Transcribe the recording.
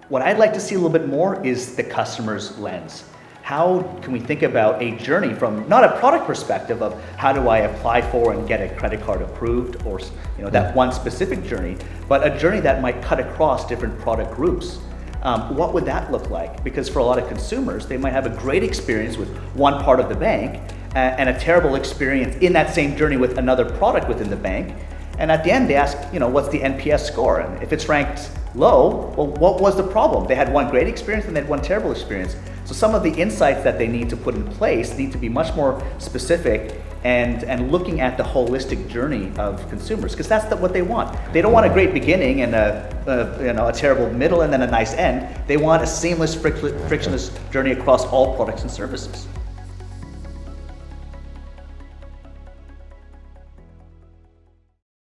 What I'd like to see a little bit more is the customer's lens. How can we think about a journey from not a product perspective of how do I apply for and get a credit card approved, or that one specific journey, but a journey that might cut across different product groups. What would that look like? Because for a lot of consumers, they might have a great experience with one part of the bank and a terrible experience in that same journey with another product within the bank. And at the end, they ask, what's the NPS score? And if it's ranked low, well, what was the problem? They had one great experience and they had one terrible experience. So some of the insights that they need to put in place need to be much more specific and looking at the holistic journey of consumers, because that's what they want. They don't want a great beginning and a terrible middle and then a nice end. They want a seamless, frictionless journey across all products and services.